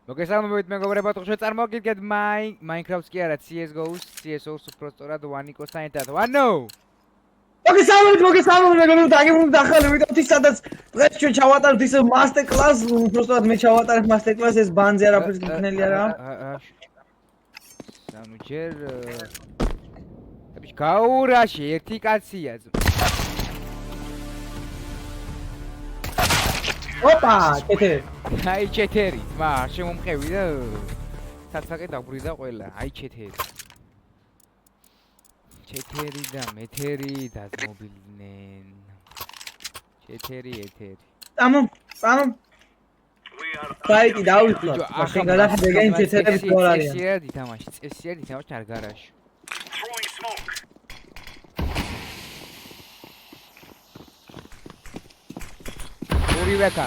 მოგესალმებით მეგობრებო, თქვენ წარმოგიდგენთ Minecraft-ს კი არა, CS:GO-ს, CS:GO-ს უბრალოდ ვანიკოს საერთოდ. ვანო! მოგესალმებით მეგობრებო, დაგიბრუნდით ახალი ვიდეოთი, სადაც დღეს ჩვენ ჩავატარებთ ის master class, უბრალოდ მე ჩავატარებ master class, ეს ბანზე არაფერს გქნელი არა. ანუ ჯერ გაურაში ერთი კაცია. ოპა, ჩეთერი. აი ჩეთერი, მა შემომყევი და თათაკე დაბრიდა ყველა. აი ჩეთერი. ჩეთერი და მეთერი დაზმობილდნენ. ჩეთერი ეთერი. წამო. საიტი დავიწყოთ. ახლა გადახედენ ჩეთერების როგორ არის. წესია დითამაში არ გარაში. ორივეკა.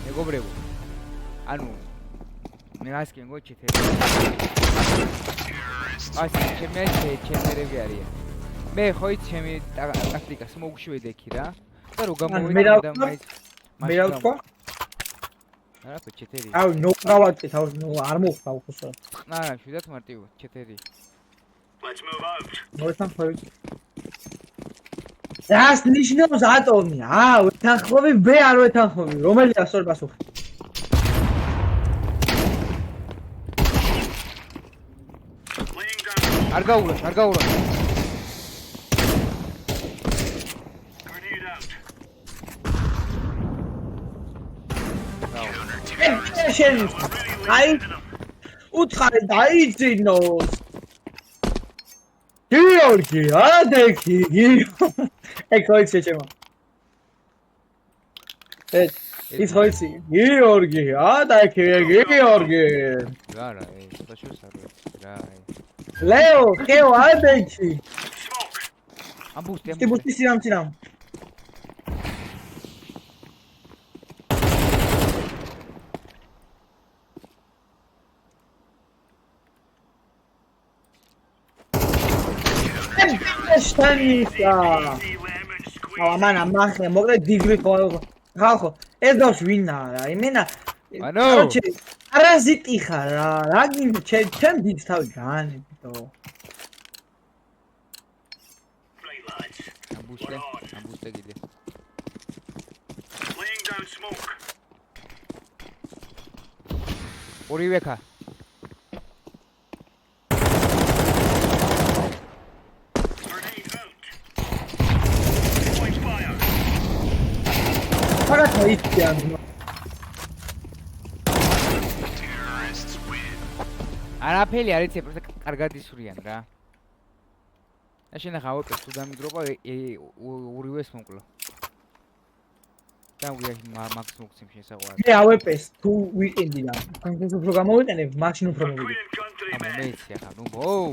მეგობრებო. ანუ მე ასკენ გოჩეთერი. ასე ჩემერები არიან. მე ხო იცი ჩემი ტაქტიკას მოგუშვედე εκεί რა. და რო გამოვიდა და მე რა ვთქვა? არა, ჩეთერი. აუ, ნოკავატი თავს, არ მოხდა უხუსო. არა, შვიდათ მარტივად, ჩეთერი. Let's move out. მოითან ხოი. რას ნიშნავს ატომი? ვეთანხმობი, მე არ ვეთანხმობი. რომელია სწორი პასუხი? არ გაურას. Grenade out. აი, უთხარი დაიძინოს. გიორგი, ადექი. ეგ ხოიცი ჩემო. ის ხოიცი. გიორგი, ადექი, გიორგი. არა, შოშოს არ რა. ლეო, ხეო, ადექი. ამბუსტი. ტიბუსტი სიამცინამ. შტანისა. ამან ამახე, მოგდე დიგრი ხალხო. ეს დავს ვინა რა. იმენა. ანუ პარაზიტი ხარ რა. რა გინდა ჩემ დიდ თავი განებდო. ამბუსტე კიდე. Laying down smoke. ორივეკა. არაფერი არ იცი, просто კარგად ისვრიან რა. და შენ ახლა ვეპეს თუ დამიგრობა ორივეს მომკლო. და მაქს მოგცემ შესაღვარი. მე ავეპეს თუ ვიყიდი და კონკრეტულად უფრო გამოვიყენებ, მაშინ უფრო მოვიდი. ამო მე იცი ახლა, ნუ ბოუ.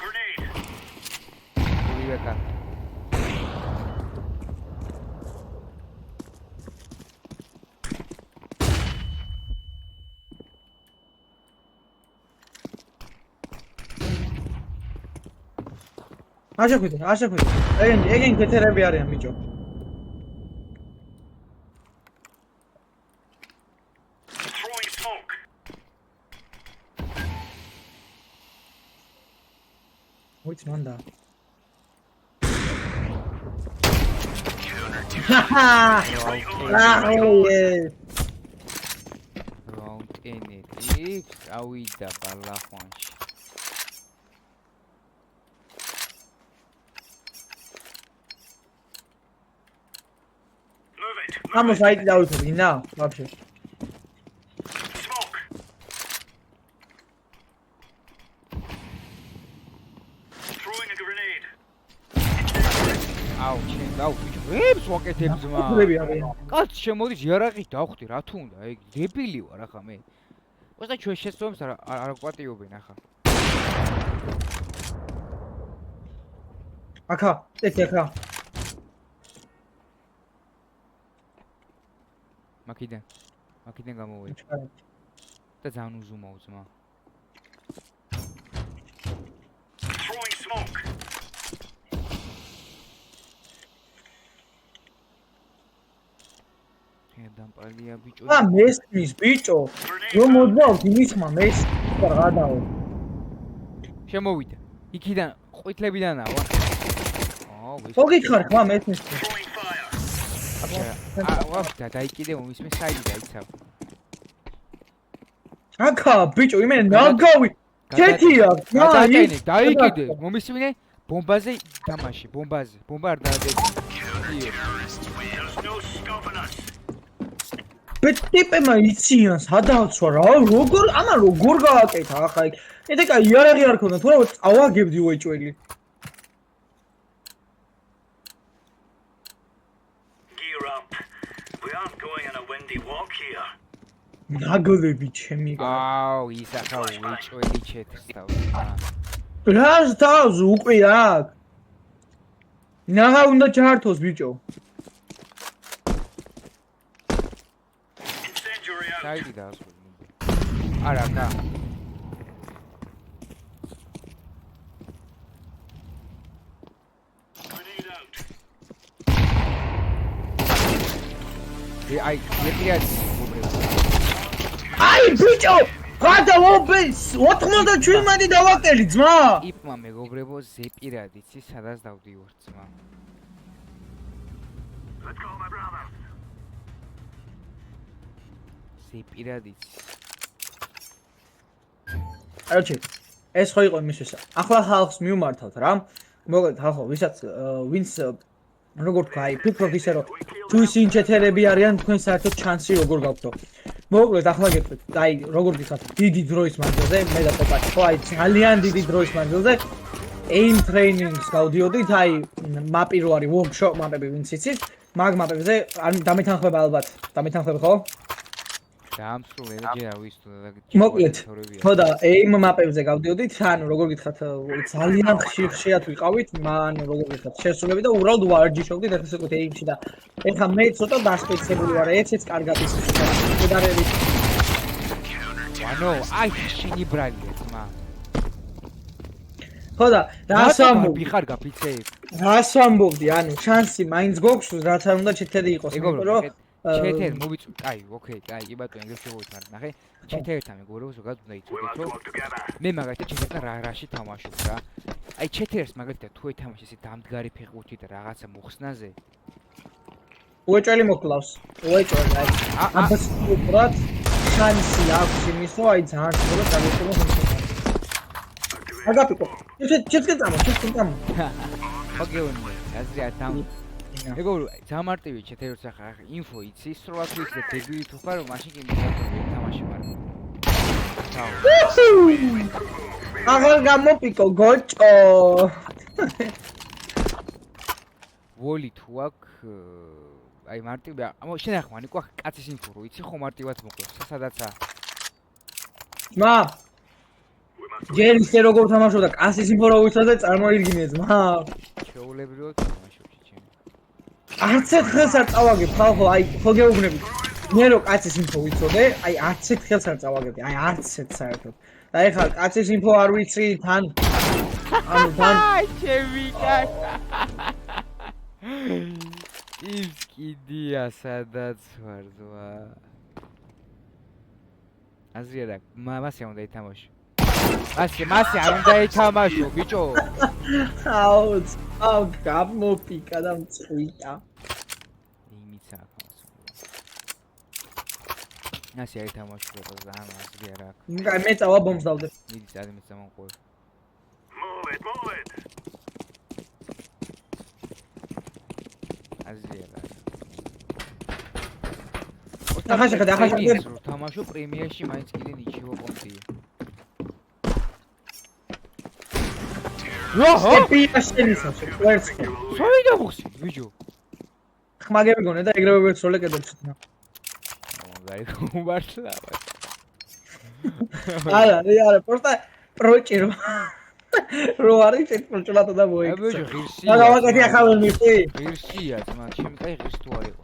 Grenade. ორივეკა. აშეხვიდე. ეგენ ქეთერები არიან ბიჭო. Throwing smoke. მოიც მანდა. Round enemy. ავიდა ბალახვანში. Move it. ამო საიტი დავიწყდი ნა, ვაფშე. Smoke. Throwing a grenade. აუ, შენ დაუვიჯო. ვებს ვაკეთებ ძმა. ფულები არიან. კაც შემოდის იარაღი დავხდი რა თუ უნდა, ეგ დებილი ვარ ახლა მე. უბრალოდ ჩვენ შეცდომს არ კვატიობენ ახლა. აკა, ეს აკა. მაკიდან გამოვედი და ძალიან უზუმაო ძმა. Throwing smoke. დამპალია ბიჭო. მესმის ბიჭო. რომ მოძავთ იმისმა მეს გადაო. შემოვიდა. იქიდან ყვითლებიდანაა. მოგიხარ ხმა მესმის. Throwing fire. ვაფშე დაიკიდე მომისმე საიდი დაიცავ. აკა ბიჭო იმენ ნაგავი. ჯეთია. გადააკენე, დაიკიდე. მომისმინე ბომბაზე დამაში, ბომბაზე. ბომბა არ დაადებია. There's no stopping us. ტიპემა იციან სადაცვა რა როგორ გააკეთა ახლა იქ ედეკა იარაღი არ ქონდა თუ რა წავაგებდი უეჭველი Gear up. We aren't going on a windy walk here. ნაგლები ჩემი აუ ის ახლა უეჭველი ჩეთს თავს. რას თავს უკვე აქ ნაღა უნდა ჩართოს ბიჭო Incendiary out. საიდი დაასვენ. არა ხა. Grenade out. აი, მეპირად უბრალოდ. აი ბიჭო გადავობეს 97 დავაკელი ძმა იპმა მეგობრებო ზეპირად იცი სადაც დავდივარ ძმა. Let's go, my brother. ზეპირად იცი. არჩი ეს ხო იყო იმის შესახებ ახლა ხალხს მიუმართავთ რა მოგეთ ხალხო ვისაც ვინც როგორ თქვა აი ფიქრობ ისე რომ თუ ისინი ჩეთერები არიან თქვენ საერთოდ ჩანსი როგორ გაქვთ მოკლედ ახლა გეტყვით აი როგორ გიხართ დიდი დროის მანძილზე მე და ტოპატი ხო აი ძალიან დიდი დროის მანძილზე aim trainings გავდიოდით აი მაპი რო არის workshop მაპები ვინც იცით მაგ მაპებზე არ დამეთანხმება ალბათ დამეთანხმება ხო დაამსრულე და ჯერ ავისტო და მოკლედ ხო და aim mapებზე გავდიოდით ანუ როგორ გითხრათ ძალიან ხშირად ვიყავით მან როგორ გითხრათ შესრულები და უბრალოდ ვარჯიშობდით ეხლა საკუთე aim-ში და ეხლა მე ცოტა დასპეციალური ვარ ეცეც კარგად ის შედარებით ანუ აი შენი ბრალია ძმა. ხო და რას ამბობ ვიხარ გაფიცე? რას ამბობდი ანუ შანსი მაინც გვაქვს რაც არ უნდა ჩეთერი იყოს იმიტომ რომ ჩეთერ მოვიწვი. აი, ოკეი, აი, კი ბატონო, ეგრე შევოთარ. ნახე, ჩეთერთან მეგობრებო, ზოგადად უნდა იცოდეთ, რომ მე მაგალითად ჩეთერთან რაში თამაშობ რა. აი, ჩეთერს მაგალითად თუ ეთამაშე ესე დამდგარი ფეხბურთი და რაღაცა მოხსნაზე. უეჭველი მოკლავს. უეჭველი აი. აბას უბრალოდ შანსი აქვს იმის რომ აი ძალიან სწორად დაგეშობა ხომ. აგაპიკო. ჩეთკენ წამო. ოგეონი, აზრია თამ. მეგობრო, ზამარტივი ჩეთერს ახლა ინფო იცი, სრულად ვიცი და დეგილი თუ ხარ, მაშინ კი მითამაში ვარ. აღარ გამოპიკო გოჭო. ვოლი თუ აქვს აი მარტივი, შენ ახლა ნიკო კაცის ინფო რო იცი, ხო მარტივად მოკლავს, სადაცა. მა ჯერ ისე როგორ თამაშობდა კაცის ინფო რო ვიცოდე წარმოიდგინე ძმა. ჩეულებრივად თამაშობ ჩემი. არც ერთხელს არ წავაგებ ხალხო აი ხო გეუბნები მე რო კაცის ინფო ვიცოდე აი არც ერთხელს არ წავაგებდი აი არც ერთ საერთოდ და ეხლა კაცის ინფო არ ვიცი თან ანუ თან ჩემი კაცი ის კიდია სადაც ვარ ზვა აზრია მასე უნდა ითამაშო მასე არ უნდა ითამაშო ბიჭო აუ გამოპიკა და მწვიდა იმიც აქვს მასე არ ითამაშო და აზრია რა მე წავა ბომბს დავდე მიდი წადი მე წამოყვე Move it, move it. აზრია რა ახლა შეხედე თამაშო პრემიაში მაინც კიდე ნიჩიო პონტია სეპია შენისა ვერცხლი საიდან მოხსნი ბიჭო ხმაგები გონე და ეგრევე ვეცროლე კედელში. მაგარი გუმართლა. არა, просто პროჭირო. რო არის შეჭროჭლათა და მოიქცა. აბიჯო ღირსია. და გავაკეთე ახალ მიხი. ღირსია, ძმა, ჩემი კაი ღირს თუ არ იყო.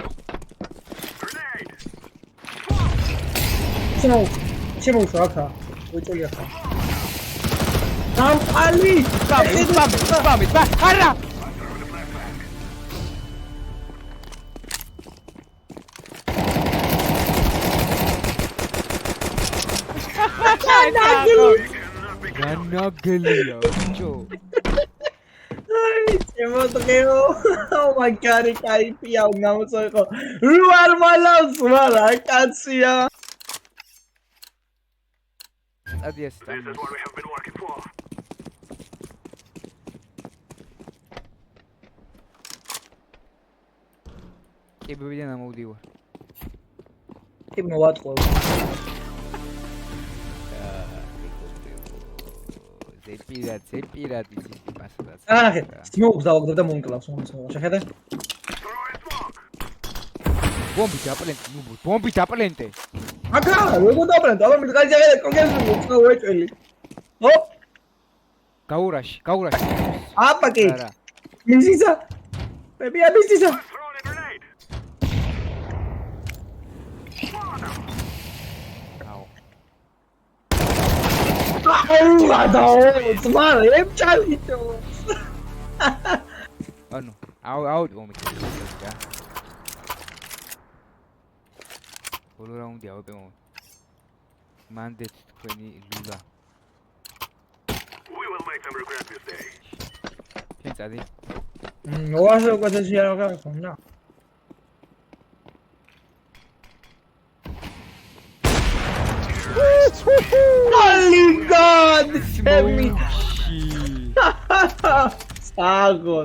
შემოუშვა ახლა. უჭოლი ახლა. დამყალი! ბამი, არა! განაგელია, ბიჭო. აი, შემოდგეო. Oh my god, კაიფია უნამოწოიყო. რო არ მალავს, მარა კაცია. ადიას This is what we have been working for. კიბებიდან ამოვდივარ. კი მოვატყო. ზეპირად იცის პასადაც. აახე, სმოუქს დავაგდებ და მომკლავს მომცვა. შეხედე? ბომბი დაპლენტე. აკა, როგორ დაპლენტე? აბა მით გაიძახე კონკრეტული მოწვა უეჭველი. ჰოპ, გაურაში. აბა კი. არა. მიზიზა. ბებია მიზიზა. Throwing a grenade. აუ. გადაო, ძმარ, ემჭალიტო. ანუ, აუ ბომბი. ბოლო რაუნდი ავებე მომი. მანდეთ თქვენი ლულა. We will make them regret this day. შენ წადი. მოასე უკეთესი არ გაქონდა. Holy God! Heavy. საგო.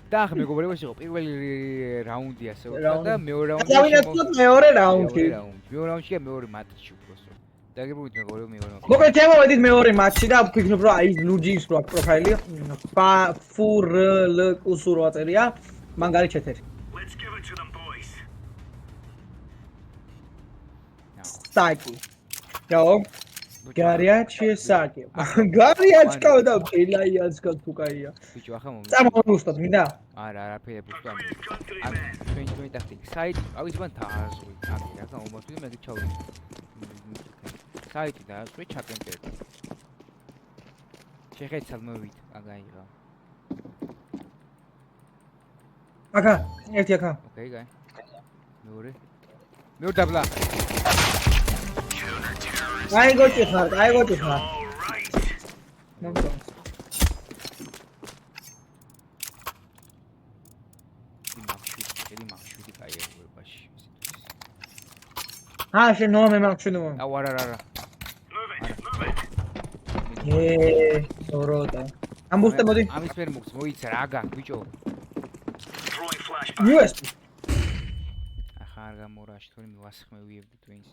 და ახლა მეგობრებო იყო პირველი რაუნდი ასე ვთქვა და მეორე რაუნდი დავინახოთ მეორე რაუნდი. მეორე რაუნდშია მეორე მატჩი უბრალოდ. დაგებულით მეგობრებო მეორე. მოკლედ შემოვედით მეორე მატჩი და ვფიქრობ რომ აი ლუჯის რო აქვს პროფაილი ფურლ კუსურო აწერია მაგარი ჩეთერი. Let's give it to them, boys. Saki. Yo. Gariachi Saki. Gariachka და პილაიაცკა თუ კაია. ბიჭო ახლა მომი. წამოვუსტოთ მინდა? არა, არაფერი ბუსტო ამ. Countrymen. ჩვენ ტაქტიკ საიტ ავიზმან თაზღვი. აკი ახლა მომოწვი მე გიჩავდი. საიტი და ასვე ჩაკემპერდი. შეხედე მოვით, აგაიღა. აკა, ერთი აკა. ოკეი, გაი. მეორე დაბლა. აი გოჭი ხარ. All right. მომწონს. იმახშვიდი კაი ევროპაში. შენ ნომე მაგშვიდო მომ. აუ არა. Move it. სოროტა. ამბუსტე მოდი. ამის ვერ მოგს მოიცა რა გაკ ბიჭო. Throwing flashbang. USB. ახლა არ გამორაში თორე მივასხმევიებდი twins.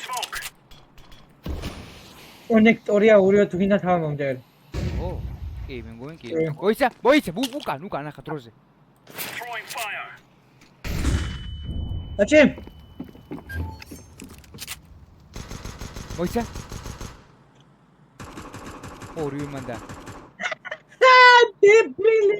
Smoke. კონექტორია ორივე თუ გინდა თავი მომჯერ. ო, კი, მე მგონი კი. მოიცა, უკან ახლა დროზე. Throwing fire. აჩი. მოიცა. ორივე მანდა. დებილი.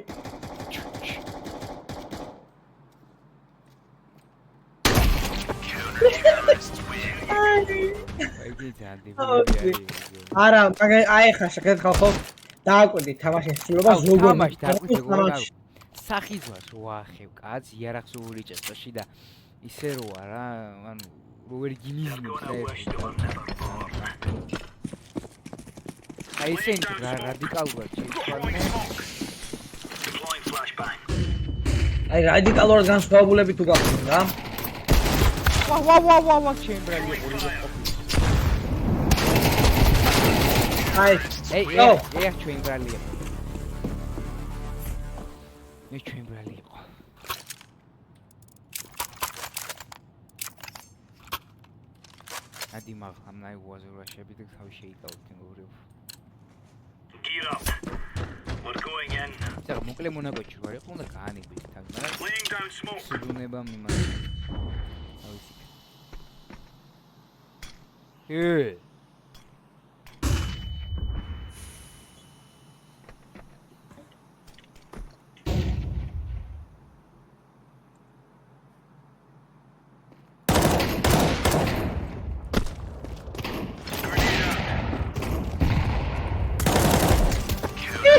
არა, აი ხა შეგეთხო ხო? დააკვირდი თამაშის სრულობას როგორ თამაში. სახიზვას ვაახევ, კაც იარაღს ურიჭესში და ისე როა რა, ანუ როგორი გინიზმებს და ეს. აი ესენ რადიკალურად შეიცვალნენ. Deploying flashbang. აი რადიკალურად განსხვავებულები თუ გაქვთ რა. ვა, ჩემბრალი ყური. აი, ჩემბრალი. მე ჩემბრალი იყო. ადი მაგრამ აი უაზროა შევიდეთ თავი შეიკავოთ მეგობრებო. Gear up. We're going in. ეხლა მოკლე მონაკვეთში ვარ, იყო უნდა გაანებიდი თავი, მაგრამ Laying down smoke. სულუნება მიმართა. ავიცი. ე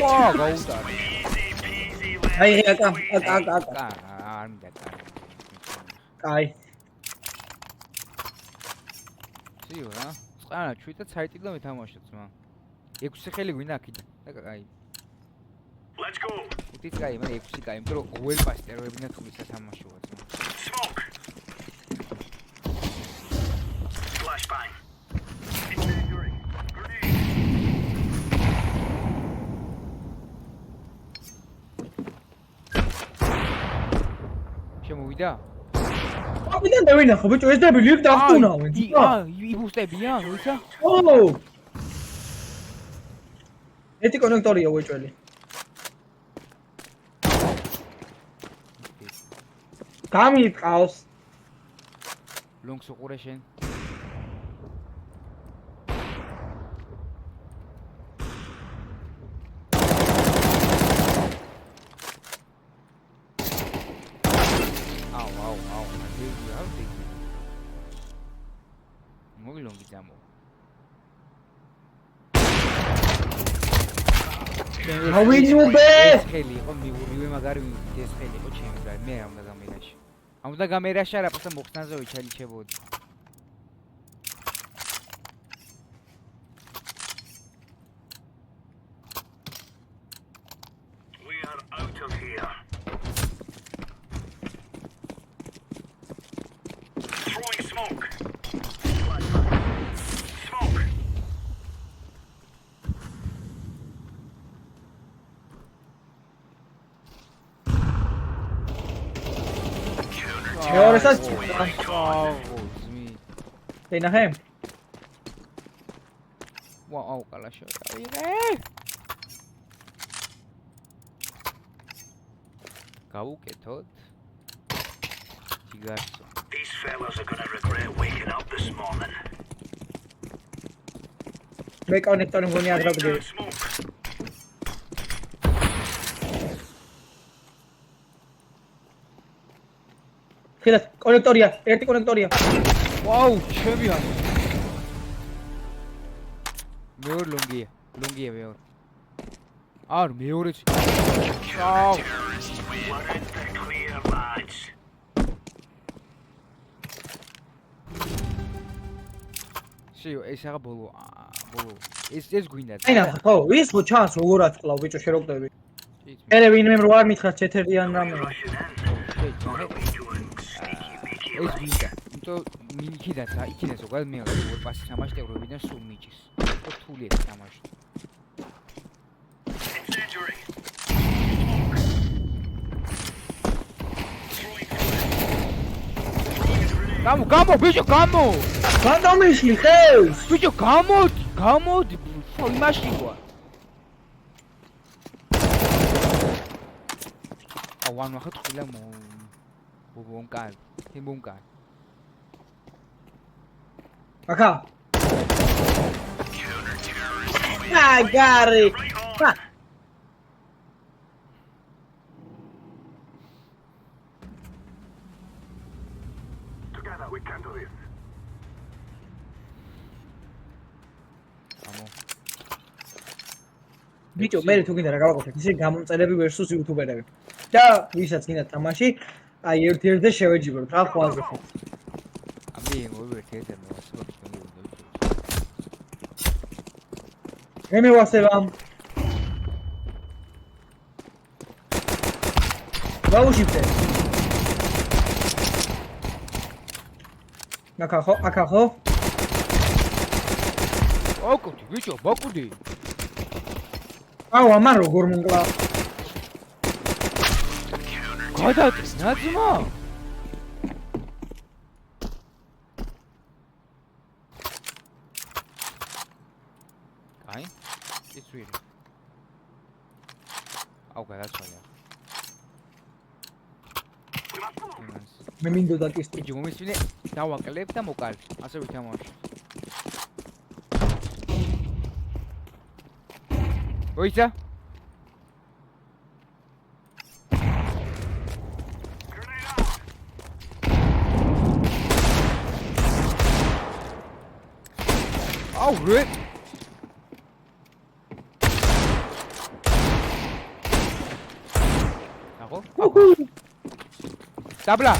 ვა, გაუტარე. Easy peasy lemon. აი აკა. არ მინდა კა. კაი. სიო რა? წყანა ჩვიდაც საიტიდან ვეთამაშოთ ძმა. 6 ხელი გვინდა აქიდან. აი, Let's go. უთიც კაი, მაგრამ 6 კაი, იმიტომ რომ ოვერ პასტერებინა თუ ვისათამაშოა ძმა. Smoke. Flashbang. Incendiary. Grenade. შემოვიდა? აბიდან დავინახო ბიჭო ეს დებილი იქ დახტუნა ვინც. იბუსტებია, ვისა? ო! ეთი კონექტორია უეჭველი. გამიტყავს. ლონგს უყურე შენ. აუ, აუ, მოგილონგი დამო. ავინუბე! ეს ხელი იყო მივე მაგარი ვივიდე ეს ხელი იყო ჩემი და მე არ უნდა გამერაში. არ უნდა გამერაში არა, просто მოხსნაზე ვიჩალიჩებოდი. We are out of here. Throwing smoke. Flashbang. Smoke. მეორესაც აუ, ზმი. დენაჰე. ვაუ, კალაშო. გავუკეთოთ. ჯიგარსო. These fellas are gonna regret waking up this morning. მე კონექტორი მგონი Laying აგრაბდი. down smoke. ხილად კონექტორია, ერთი კონექტორია. ვაუ, ჩემი ამ. მეორე ლონგია, მეორე. არ მეორეც. აუ, We're in the clear, lads. შეიო, ეს აღა ბოლო. ეს გვინდა. აი ნახე ხო, ის ხო ჩანს როგორ აწყლავ ბიჭო შეროგდები. ერე ვინმე რო არ მითხრა ჩეთერიან რამე. Rushing in. What are we doing? Sneaky beaky, ეს like. გვინდა. იმიტომ იქიდან ზოგადად მე როგორ პასი თამაშდი ევროპიდან სულ მიჭის. რთული ეს თამაში. Incendiary. გამო, ბიჭო, გამო! გადამიშლი ხეს. ბიჭო, გამოდი, ხო იმაში ვარ. აუ, ახლა თქვილა მომკარ. აკა. აგარი. Together we can do this. გამო. ბიჭო მე თუ გინდა რა გავაკეთე ისე გამომწერები versus იუთუბერები და ვისაც გინდა თამაში აი ერთ-ერთზე შევეჯიბროთ რა ხვაზე ხო ამი ერთ-ერთზე მოსულობ შემოვიდა. მე მევასება გაუშვიდე აკა ხო ოკუდი, ბიჭო, ბაკუდი. აუ ამან როგორ მომკლა გადაწნა ძმა. აი, იცვირი. აუ გადაცვალა. მე მინდოდა კისტი. იჯი მომისმინე დავაკლებ და მოკალი. ასე ვითამაშო. ოიცა? აუ რე ნახო? დაბლა.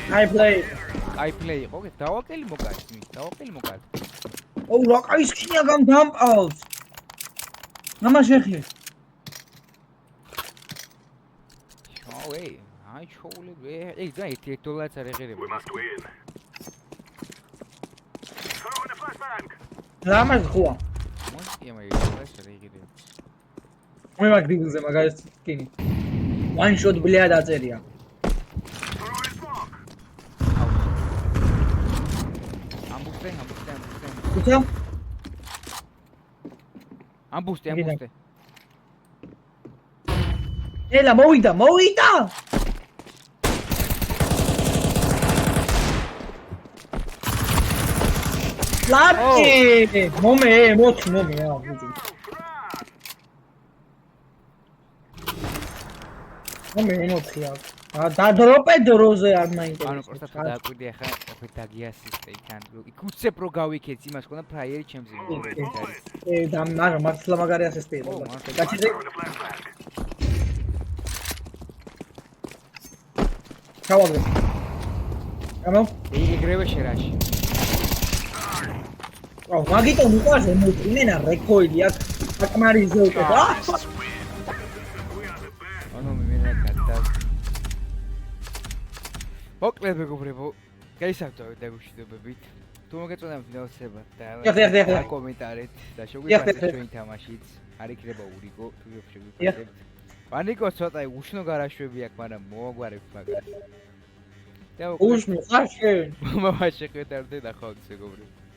I play. აი პლეი იყო, დავაკელი მოკალი, დავაკელი მოკალი. ოუ რა კაი სკინია გამდამყავს. მამა შეხი. შოუე, აი შოულე ვე. ეი და $1 არ ეღირება. რამას ხოა? მოსკია მე $1 არ ეღირება. მე მაგ დილზე მაგარი სკინი. One shot ბლია დაწერია. ამბუსტე. უთო? ამბუსტე. ელა მოვიდა. ლაპი! მომე ა ბუჯი. მომე მოხია. დადროპე დროზე არ მაინტერესებს. ანუ პროსტა თუ დააკვირდი ახლა ოფეთ დაგიასისტე იქან. იქ უცებ რო გავიქეც იმას ქონდა ფრაიერი ჩემზე. და მაგრამ მართლა მაგარი ასისტია. გაჩიზე. ჩავაგდე. გამო? ეგრევე შერაში. აუ მაგიტომ უყურს ემოცინა რეკოილი აქ აკმარიზე უკვე და ანუ მე გადა. მოკლედ მეგობრებო, გაისავთავეთ დაგუშვიდობებით. თუ მოგეწონათ ვიდეოსება და კომენტარით და შეგვიძლია ჩვენ თამაშიც არ იქნება ურიგო თუ შეგვიძლია. პანიკოს ცოტა უშნო გარაშვები აქვს, მაგრამ მოაგვარებთ მაგას. და უშნო ხარ შენ. მომავალ შეხვედრამდე ნახავთ მეგობრებო.